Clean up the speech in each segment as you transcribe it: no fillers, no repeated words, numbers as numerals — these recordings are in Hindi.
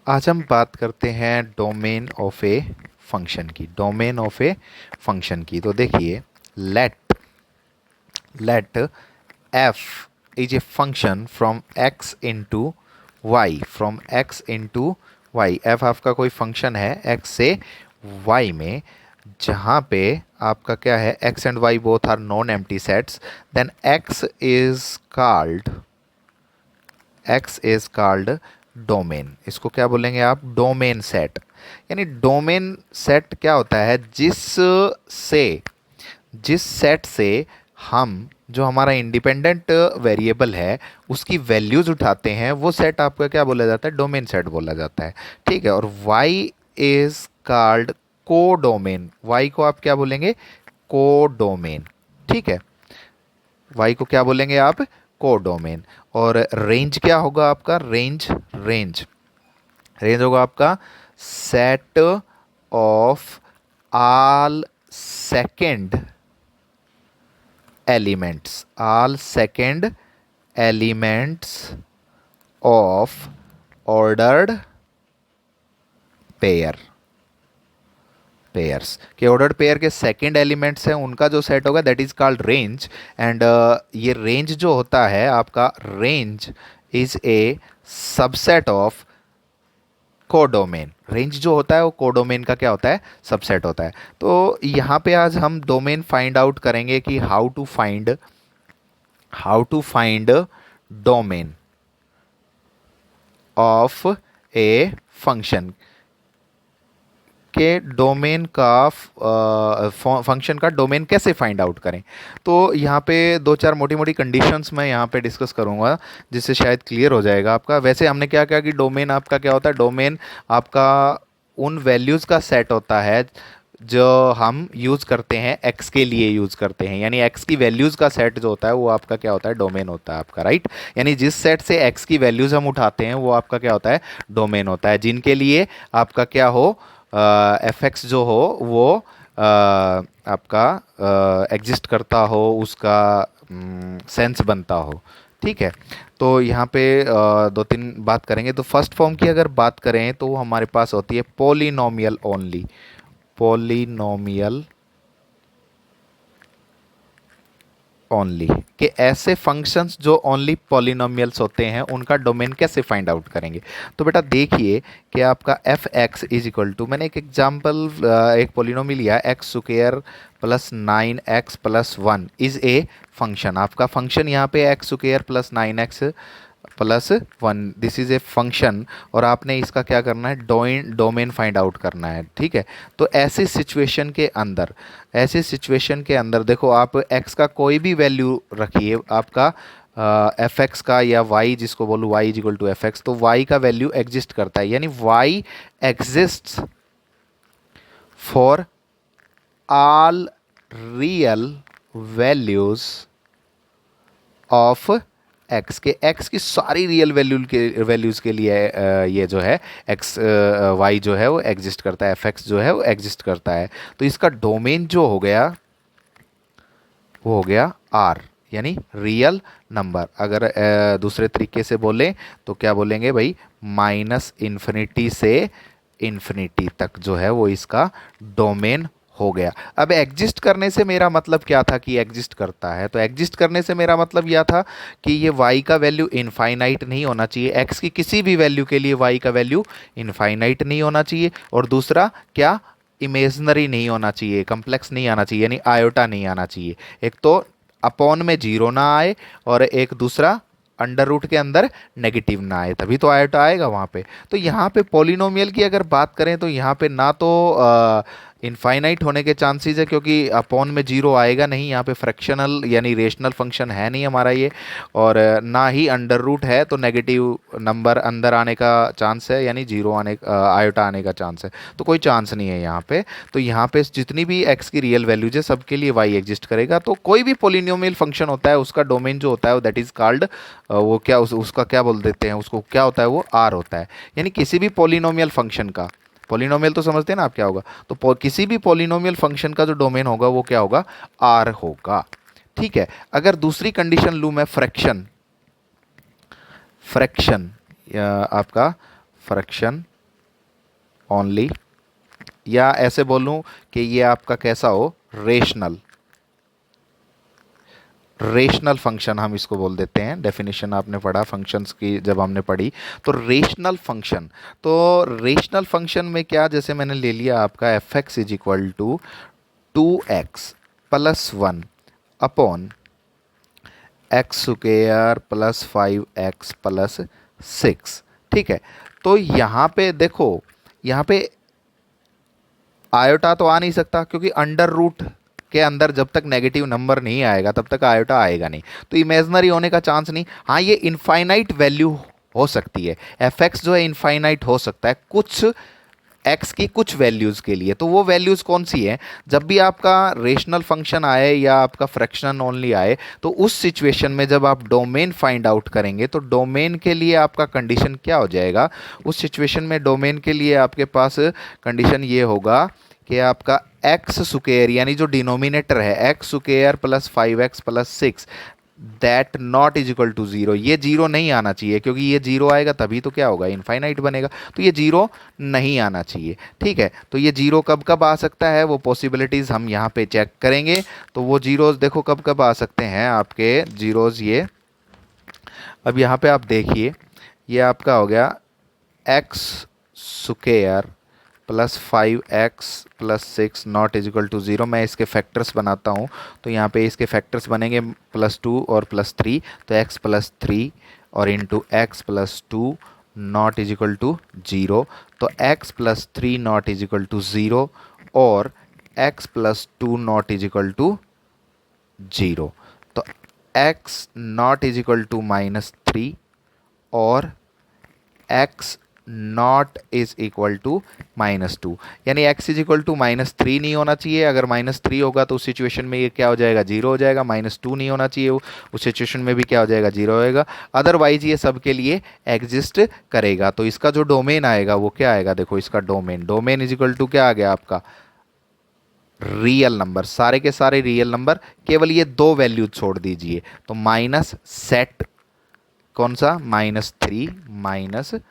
आज हम बात करते हैं डोमेन ऑफ ए फंक्शन की। डोमेन ऑफ ए फंक्शन की तो देखिए, let let F is a function from X into Y, from X into Y. F आपका कोई फंक्शन है एक्स से वाई में, जहाँ पे आपका क्या है, X and Y both are non empty sets, then X is called domain. इसको क्या बोलेंगे आप? Domain set. यानी डोमेन सेट क्या होता है? जिस सेट से हम, जो हमारा इंडिपेंडेंट वेरिएबल है, उसकी वैल्यूज उठाते हैं, वो सेट आपका क्या बोला जाता है? डोमेन सेट बोला जाता है। ठीक है। और y is called codomain. y को आप क्या बोलेंगे? कोडोमेन। ठीक है। y को क्या बोलेंगे आप? कोडोमेन। और रेंज क्या होगा आपका? रेंज रेंज होगा आपका set of all second elements of ordered pairs के ऑर्डर्ड पेयर के सेकंड एलिमेंट्स हैं, उनका जो सेट होगा that is called range. And ये रेंज जो होता है आपका, range is a subset of codomain. Range जो होता है वो कोडोमेन का क्या होता है? सबसेट होता है। तो यहाँ पे आज हम डोमेन फाइंड आउट करेंगे कि how to find domain of a function के डोमेन का फंक्शन का डोमेन कैसे फाइंड आउट करें। तो यहाँ पे दो चार मोटी मोटी कंडीशंस मैं यहाँ पे डिस्कस करूँगा, जिससे शायद क्लियर हो जाएगा आपका। वैसे हमने क्या कहा कि डोमेन आपका क्या होता है? डोमेन आपका उन वैल्यूज़ का सेट होता है जो हम यूज़ करते हैं, एक्स के लिए यूज़ करते हैं। यानी एक्स की वैल्यूज़ का सेट जो होता है वो आपका क्या होता है? डोमेन होता है आपका, राइट। यानी जिस सेट से एक्स की वैल्यूज़ हम उठाते हैं वो आपका क्या होता है? डोमेन होता है। जिनके लिए आपका क्या हो, एफ एक्स जो हो वो आपका एग्जिस्ट करता हो, उसका सेंस बनता हो। ठीक है। तो यहाँ पे दो तीन बात करेंगे। तो फर्स्ट फॉर्म की अगर बात करें तो वो हमारे पास होती है पोलिनोमियल ओनली। पोलिनोमियल ओनली कि ऐसे फंक्शंस जो ओनली पॉलिनोमियल्स होते हैं उनका डोमेन कैसे फाइंड आउट करेंगे। तो बेटा देखिए कि आपका F x is equal to, मैंने एक एग्जांपल, एक पॉलिनोमियल लिया, X square plus 9x+1 is a function. आपका फंक्शन यहाँ पे X square plus 9x+1, this is a function. और आपने इसका क्या करना है? डोमेन फाइंड आउट करना है। ठीक है। तो ऐसे सिचुएशन के अंदर देखो, आप x का कोई भी वैल्यू रखिए, आपका एफ एक्स का या y, जिसको बोलो y is equal to F X, तो y का वैल्यू एग्जिस्ट करता है। यानी y exist for all real values of X के, एक्स की सारी रियल वैल्यूज़ के लिए ये जो है एक्स वाई जो है वो एग्जिस्ट करता है, एफ एक्स जो है वो एग्जिस्ट करता है। तो इसका डोमेन जो हो गया वो हो गया आर, यानी रियल नंबर। अगर दूसरे तरीके से बोलें तो क्या बोलेंगे भाई? -∞ से इन्फिनिटी तक जो है वो इसका डोमेन हो गया। अब एग्जिस्ट करने से मेरा मतलब क्या था? कि एग्जिस्ट करता है, तो एग्जिस्ट करने से मेरा मतलब यह था कि ये y का वैल्यू इनफाइनाइट नहीं होना चाहिए। x की किसी भी वैल्यू के लिए y का वैल्यू इनफाइनाइट नहीं होना चाहिए। और दूसरा क्या? इमेजनरी नहीं होना चाहिए, कम्प्लेक्स नहीं आना चाहिए, यानी आयोटा नहीं आना चाहिए। एक तो अपॉन में जीरो ना आए, और एक दूसरा अंडर रूट के अंदर नेगेटिव ना आए, तभी तो आयोटा आएगा वहाँ पे। तो यहाँ पे पॉलिनोमियल की अगर बात करें तो यहाँ पे ना तो इनफाइनाइट होने के चांसेस है, क्योंकि अपॉन में जीरो आएगा नहीं, यहाँ पे फ्रैक्शनल यानी रेशनल फंक्शन है नहीं हमारा ये। और ना ही अंडर रूट है, तो नेगेटिव नंबर अंदर आने का चांस है, यानी जीरो आयोटा आने का चांस है। तो कोई चांस नहीं है यहाँ पे। तो यहाँ पे जितनी भी एक्स की रियल वैल्यूज है सबके लिए वाई एग्जिस्ट करेगा। तो कोई भी पोलिनोमियल फंक्शन होता है उसका डोमेन जो होता है दैट इज कॉल्ड, वो क्या उसका क्या बोल देते हैं, उसको क्या होता है? वो आर होता है। यानी किसी भी पोलिनोमियल फंक्शन का, पोलिनोमियल तो समझते हैं ना आप क्या होगा? तो किसी भी पोलिनोमियल फंक्शन का जो डोमेन होगा वो क्या होगा? आर होगा। ठीक है। अगर दूसरी कंडीशन लूँ मैं, फ्रैक्शन, आपका फ्रैक्शन ओनली, या ऐसे बोलूं कि ये आपका कैसा हो, रेशनल, रेशनल फंक्शन हम इसको बोल देते हैं। डेफिनेशन आपने पढ़ा फंक्शंस की जब हमने पढ़ी, तो रेशनल फंक्शन, तो रेशनल फंक्शन में क्या, जैसे मैंने ले लिया आपका F x is equal to 2x plus 1 upon X square plus 5x plus 6, ठीक है। तो यहाँ पे देखो, यहाँ पे आयोटा तो आ नहीं सकता, क्योंकि अंडर रूट के अंदर जब तक नेगेटिव नंबर नहीं आएगा तब तक आयोटा आएगा नहीं, तो इमेजनरी होने का चांस नहीं। हाँ, ये इनफाइनाइट वैल्यू हो सकती है, एफ एक्स जो है इनफाइनाइट हो सकता है कुछ एक्स की कुछ वैल्यूज़ के लिए। तो वो वैल्यूज़ कौन सी है, जब भी आपका रेशनल फंक्शन आए या आपका फ्रैक्शन ओनली आए, तो उस सिचुएशन में जब आप डोमेन फाइंड आउट करेंगे तो डोमेन के लिए आपका कंडीशन क्या हो जाएगा, उस सिचुएशन में डोमेन के लिए आपके पास कंडीशन ये होगा कि आपका एक्स स्क्वायर, यानी जो डिनोमिनेटर है X square plus 5x plus 6, that not is equal to zero, ये जीरो नहीं आना चाहिए, क्योंकि ये जीरो आएगा तभी तो क्या होगा, इनफाइनाइट बनेगा, तो ये जीरो नहीं आना चाहिए, ठीक है। तो ये जीरो कब कब आ सकता है, वो पॉसिबिलिटीज़ हम यहाँ पे चेक करेंगे। तो वो जीरोज़ देखो कब कब आ सकते हैं आपके जीरोज़, ये अब यहाँ पे आप देखिए, ये आपका हो गया X square plus 5x plus 6 not is equal to zero. मैं इसके फैक्टर्स बनाता हूँ, तो यहाँ पे इसके फैक्टर्स बनेंगे +2 और +3, तो x प्लस 3 और into X plus 2 not is equal to zero. तो x plus 3 not is equal to zero और x plus 2 not is equal to zero. तो x not is equal to -3 और x not is equal to -2, यानी x इज इक्वल टू -3 नहीं होना चाहिए। अगर -3 होगा तो उस सिचुएशन में ये क्या हो जाएगा, जीरो हो जाएगा। -2 नहीं होना चाहिए, उस सिचुएशन में भी क्या हो जाएगा, जीरो होएगा। अदरवाइज ये सब के लिए एग्जिस्ट करेगा। तो इसका जो डोमेन आएगा वो क्या आएगा, देखो इसका डोमेन इज इक्वल टू क्या आ गया आपका, रियल नंबर, सारे के सारे रियल नंबर, केवल ये दो वैल्यू छोड़ दीजिए। तो माइनस सेट कौन सा, -3 -2,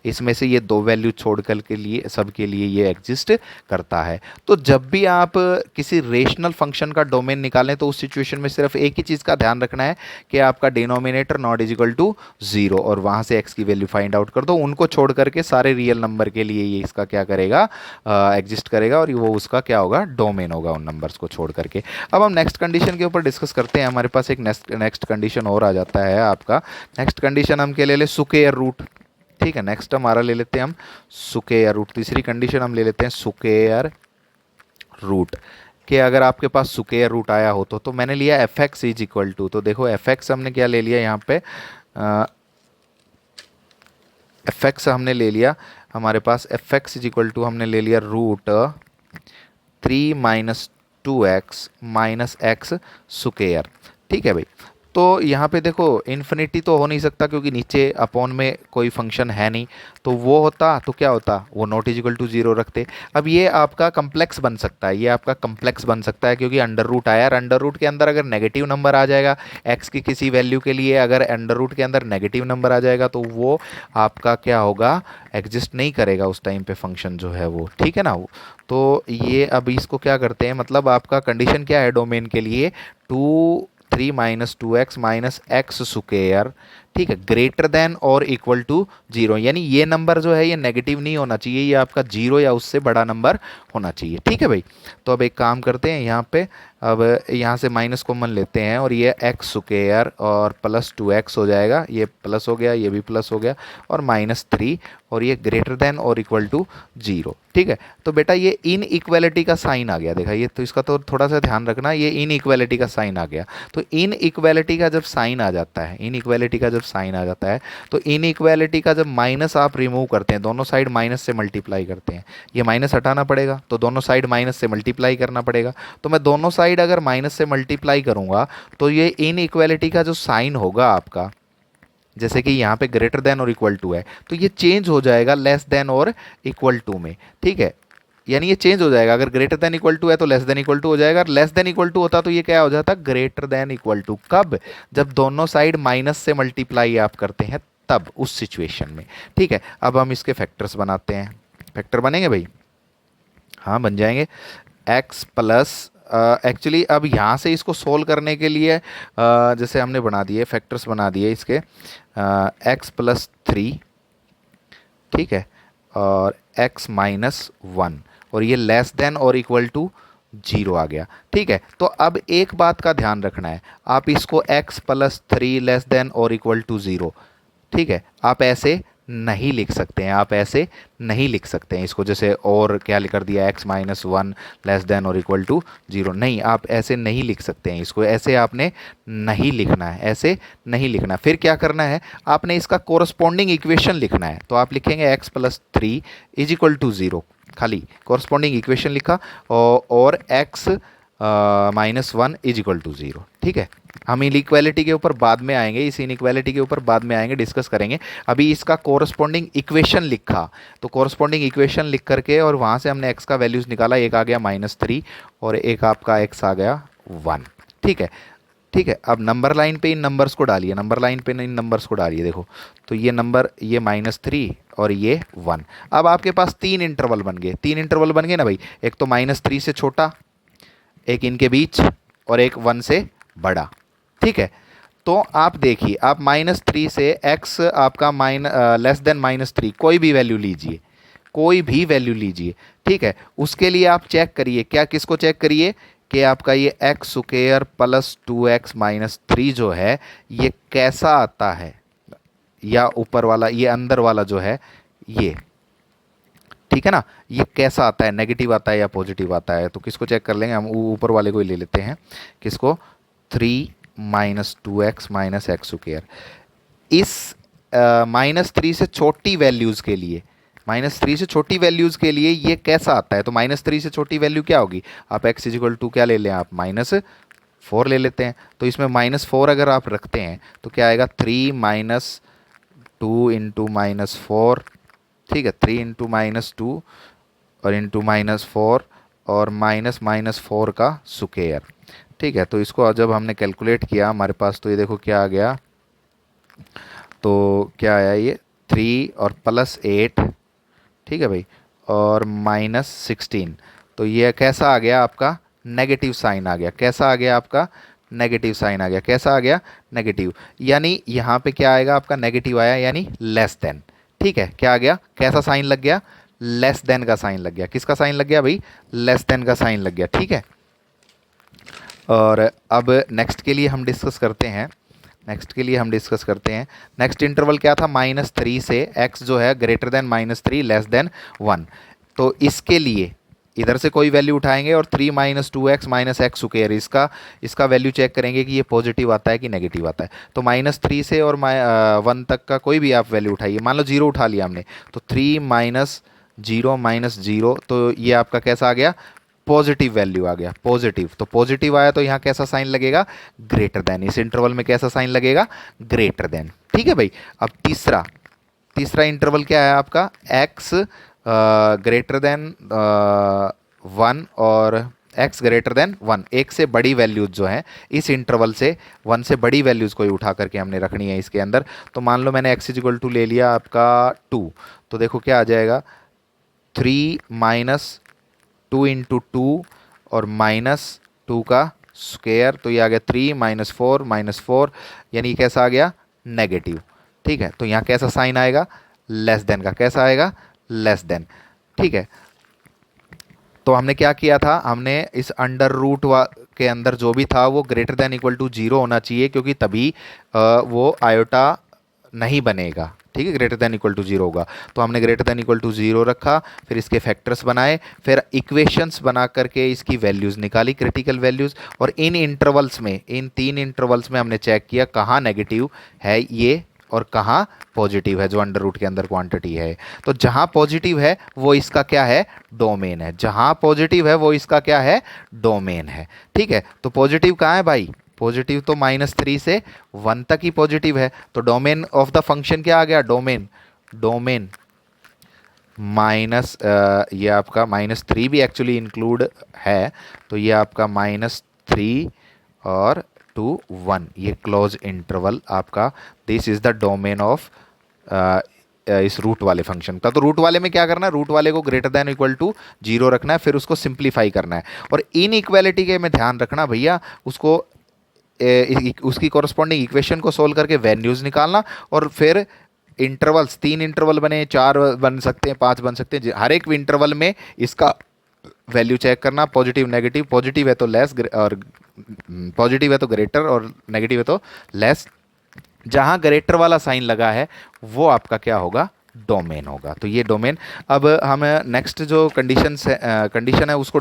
इसमें से ये दो वैल्यू छोड़कर के लिए सब के लिए ये एग्जिस्ट करता है। तो जब भी आप किसी रेशनल फंक्शन का डोमेन निकालें तो उस सिचुएशन में सिर्फ एक ही चीज़ का ध्यान रखना है कि आपका denominator not is equal to zero, और वहाँ से एक्स की वैल्यू फाइंड आउट कर दो। उनको छोड़ करके सारे रियल नंबर के लिए ये इसका क्या करेगा, एग्जिस्ट करेगा, और वो उसका क्या होगा, डोमेन होगा उन नंबर्स को छोड़ करके। अब हम नेक्स्ट कंडीशन के ऊपर डिस्कस करते हैं। हमारे पास एक नेक्स्ट कंडीशन और आ जाता है आपका। नेक्स्ट कंडीशन हम क्या ले लें, स्क्वायर रूट, ठीक है। नेक्स्ट हमारा ले लेते हैं हम स्क्वायर रूट। तीसरी कंडीशन हम ले लेते हैं स्क्वायर रूट, कि अगर आपके पास स्क्वायर रूट आया हो तो मैंने लिया f x is equal to, तो देखो एफ एक्स हमने क्या ले लिया यहाँ पे, एफ एक्स हमने ले लिया, हमारे पास F x is equal to हमने ले लिया √3 - 2x - x स्क्वायर, ठीक है भाई। तो यहाँ पे देखो इन्फिनिटी तो हो नहीं सकता, क्योंकि नीचे अपॉन में कोई फंक्शन है नहीं, तो वो होता तो क्या होता, वो not is equal to zero रखते। अब ये आपका कम्प्लेक्स बन सकता है, ये आपका कम्प्लेक्स बन सकता है, क्योंकि अंडर रूट आया, और अंडर रूट के अंदर अगर नेगेटिव नंबर आ जाएगा एक्स की किसी वैल्यू के लिए, अगर अंडर रूट के अंदर नेगेटिव नंबर आ जाएगा तो वो आपका क्या होगा, एग्जिस्ट नहीं करेगा उस टाइम पे फंक्शन जो है वो, ठीक है ना। तो ये अब इसको क्या करते हैं, मतलब आपका कंडीशन क्या है डोमेन के लिए, 3 - 2x - x स्क्वायर, ठीक है, ग्रेटर देन और इक्वल टू जीरो, यानी ये नंबर जो है ये नेगेटिव नहीं होना चाहिए, ये आपका जीरो या उससे बड़ा नंबर होना चाहिए, ठीक है भाई। तो अब एक काम करते हैं यहाँ पे, अब यहाँ से माइनस कॉमन लेते हैं, और ये एक्स स्क्वायर और +2x हो जाएगा, ये प्लस हो गया, ये भी प्लस हो गया, और -3, और ये ग्रेटर देन और इक्वल टू जीरो, ठीक है। तो बेटा ये इन इक्वेलिटी का साइन आ गया, देखा ये, तो इसका तो थोड़ा सा ध्यान रखना, ये इन इक्वेलिटी का साइन आ गया। तो इन इक्वेलिटी का जब साइन आ जाता है, इन इक्वेलिटी का जब साइन आ जाता है, तो इन इक्वेलिटी का जब माइनस आप रिमूव करते हैं, दोनों साइड माइनस से मल्टीप्लाई करते हैं, ये माइनस हटाना पड़ेगा, तो दोनों साइड माइनस से मल्टीप्लाई करना पड़ेगा। तो मैं दोनों साइड अगर माइनस से मल्टीप्लाई करूंगा तो ये इन इक्वेलिटी का जो साइन होगा आपका, जैसे कि यहाँ पे ग्रेटर देन और इक्वल टू है, तो ये चेंज हो जाएगा लेस देन और इक्वल टू में, ठीक है। यानी ये चेंज हो जाएगा, अगर ग्रेटर देन इक्वल टू है तो लेस देन इक्वल टू हो जाएगा, लेस देन इक्वल टू होता तो ये क्या हो जाता, ग्रेटर देन इक्वल टू। कब, जब दोनों साइड माइनस से मल्टीप्लाई आप करते हैं, तब उस सिचुएशन में, ठीक है। अब हम इसके फैक्टर्स बनाते हैं, फैक्टर बनेंगे भाई? हाँ बन जाएंगे। एक्स प्लस, एक्चुअली अब यहाँ से इसको सोल्व करने के लिए जैसे हमने बना दिए फैक्टर्स बना दिए इसके, एक्स प्लस थ्री, ठीक है, और x माइनस वन, और ये लेस देन और इक्वल टू जीरो आ गया। ठीक है, तो अब एक बात का ध्यान रखना है, आप इसको x plus three less than और इक्वल टू ज़ीरो, ठीक है, आप ऐसे नहीं लिख सकते हैं, आप ऐसे नहीं लिख सकते हैं इसको, जैसे और क्या कर दिया x minus one less than और इक्वल टू जीरो, नहीं, आप ऐसे नहीं लिख सकते हैं इसको, ऐसे आपने नहीं लिखना है, ऐसे नहीं लिखना। फिर क्या करना है, आपने इसका कोरस्पॉन्डिंग इक्वेशन लिखना है, तो आप लिखेंगे x plus three is equal to zero, खाली कोरस्पॉन्डिंग इक्वेशन लिखा, और x minus one is equal to zero. ठीक है, हम इनइक्वालिटी के ऊपर बाद में आएंगे, इस इनइक्वालिटी के ऊपर बाद में आएंगे, डिस्कस करेंगे। अभी इसका कोरस्पॉन्डिंग इक्वेशन लिखा, तो कोरस्पॉन्डिंग इक्वेशन लिख करके और वहाँ से हमने x का वैल्यूज़ निकाला, एक आ गया माइनस थ्री और एक आपका x आ गया वन। ठीक है, ठीक है, अब नंबर लाइन पे इन नंबर्स को डालिए, नंबर लाइन पे इन नंबर्स को डालिए, देखो तो ये नंबर, ये माइनस थ्री और ये वन। अब आपके पास तीन इंटरवल बन गए, तीन इंटरवल बन गए ना भाई, एक तो माइनस थ्री से छोटा, एक इनके बीच, और एक वन से बड़ा। ठीक है, तो आप देखिए, आप माइनस थ्री से x आपका लेस देन माइनस थ्री, कोई भी वैल्यू लीजिए, कोई भी वैल्यू लीजिए, ठीक है, उसके लिए आप चेक करिए, क्या, किसको चेक करिए कि आपका ये x square plus two x minus three जो है ये कैसा आता है, या ऊपर वाला, ये अंदर वाला जो है ये, ठीक है ना, ये कैसा आता है, नेगेटिव आता है या पॉजिटिव आता है। तो किसको चेक कर लेंगे हम, ऊपर वाले को ही ले लेते हैं, किसको, three minus two x minus x square. इस माइनस थ्री से छोटी वैल्यूज़ के लिए, माइनस थ्री से छोटी वैल्यूज़ के लिए ये कैसा आता है, तो माइनस थ्री से छोटी वैल्यू क्या होगी, आप एक्स इजिकल टू क्या ले लें, आप माइनस फोर ले लेते हैं, तो इसमें माइनस फोर अगर आप रखते हैं तो क्या आएगा, three minus two into minus four, ठीक है, थ्री इंटू माइनस टू और इंटू माइनस फोर और माइनस माइनस फोर का स्क्वायर। ठीक है, तो इसको जब हमने कैलकुलेट किया हमारे पास, तो ये देखो क्या आ गया, तो क्या आया ये, थ्री और प्लस एट, ठीक है भाई, और माइनस सिक्सटीन, तो ये कैसा आ गया आपका, नेगेटिव साइन आ गया, कैसा आ गया आपका, नेगेटिव साइन आ गया, कैसा आ गया, नेगेटिव, यानी यहाँ पे क्या आएगा आपका, नेगेटिव आया, यानी लेस देन। ठीक है, क्या आ गया, कैसा साइन लग गया, लेस देन का साइन लग गया, किसका साइन लग गया भाई, लेस देन का साइन लग गया। ठीक है, और अब नेक्स्ट के लिए हम डिस्कस करते हैं, नेक्स्ट के लिए हम डिस्कस करते हैं, नेक्स्ट इंटरवल क्या था, माइनस थ्री से x जो है greater then minus three less than one. तो इसके लिए इधर से कोई वैल्यू उठाएंगे और three minus two x minus x square, इसका वैल्यू चेक करेंगे कि ये पॉजिटिव आता है कि नेगेटिव आता है। तो माइनस थ्री से और वन तक का कोई भी आप वैल्यू उठाइए, मान लो जीरो उठा लिया हमने, तो थ्री माइनस जीरो, तो ये आपका कैसा आ गया, पॉजिटिव वैल्यू आ गया, पॉजिटिव। तो पॉजिटिव आया तो यहाँ कैसा साइन लगेगा, ग्रेटर देन, इस इंटरवल में कैसा साइन लगेगा, ग्रेटर देन। ठीक है भाई, अब तीसरा, तीसरा इंटरवल क्या है आपका, x ग्रेटर देन वन और x ग्रेटर देन वन, एक से बड़ी वैल्यूज जो है इस इंटरवल से, वन से बड़ी वैल्यूज कोई उठा करके हमने रखनी है इसके अंदर। तो मान लो मैंने x इजिकल टू ले लिया आपका टू, तो देखो क्या आ जाएगा, three minus two into two और माइनस टू का स्क्वायर, तो ये आ गया थ्री माइनस फोर, यानी कैसा आ गया, नेगेटिव। ठीक है, तो यहाँ कैसा साइन आएगा, लेस देन का, कैसा आएगा, लेस देन। ठीक है, तो हमने क्या किया था, हमने इस अंडर रूट के अंदर जो भी था वो greater than equal to zero होना चाहिए, क्योंकि तभी वो आयोटा नहीं बनेगा। ठीक है, greater than equal to zero होगा, तो हमने greater than equal to zero रखा, फिर इसके फैक्टर्स बनाए, फिर इक्वेशंस बना करके इसकी वैल्यूज़ निकाली, क्रिटिकल वैल्यूज़, और इन इंटरवल्स में, इन तीन इंटरवल्स में हमने चेक किया कहाँ नेगेटिव है ये और कहाँ पॉजिटिव है, जो अंडर रूट के अंदर क्वांटिटी है। तो जहाँ पॉजिटिव है वो इसका क्या है, डोमेन है, जहाँ पॉजिटिव है वो इसका क्या है, डोमेन है। ठीक है, तो पॉजिटिव कहाँ है भाई, पॉजिटिव तो माइनस थ्री से वन तक ही पॉजिटिव है, तो डोमेन ऑफ द फंक्शन क्या आ गया, डोमेन, डोमेन माइनस, ये आपका माइनस थ्री भी एक्चुअली इंक्लूड है, तो ये आपका माइनस थ्री और टू वन, ये क्लोज इंटरवल आपका, this is the domain of इस रूट वाले फंक्शन का। तो रूट वाले में क्या करना है, रूट वाले को ग्रेटर देन इक्वल टू 0 रखना है, फिर उसको सिंप्लीफाई करना है। और इन इक्वालिटी के में ध्यान रखना भैया, उसको उसकी कॉरस्पॉन्डिंग इक्वेशन को सोल्व करके वैल्यूज निकालना, और फिर इंटरवल्स, 3 इंटरवल बने, 4 बन सकते हैं, 5 बन सकते हैं, हर एक इंटरवल में इसका वैल्यू चेक करना, पॉजिटिव नेगेटिव, पॉजिटिव है तो लेस और पॉजिटिव है तो ग्रेटर और नेगेटिव है तो लेस। जहां ग्रेटर वाला साइन लगा है वो आपका क्या होगा, डोमेन होगा। तो ये डोमेन। अब हम नेक्स्ट जो कंडीशन है उसको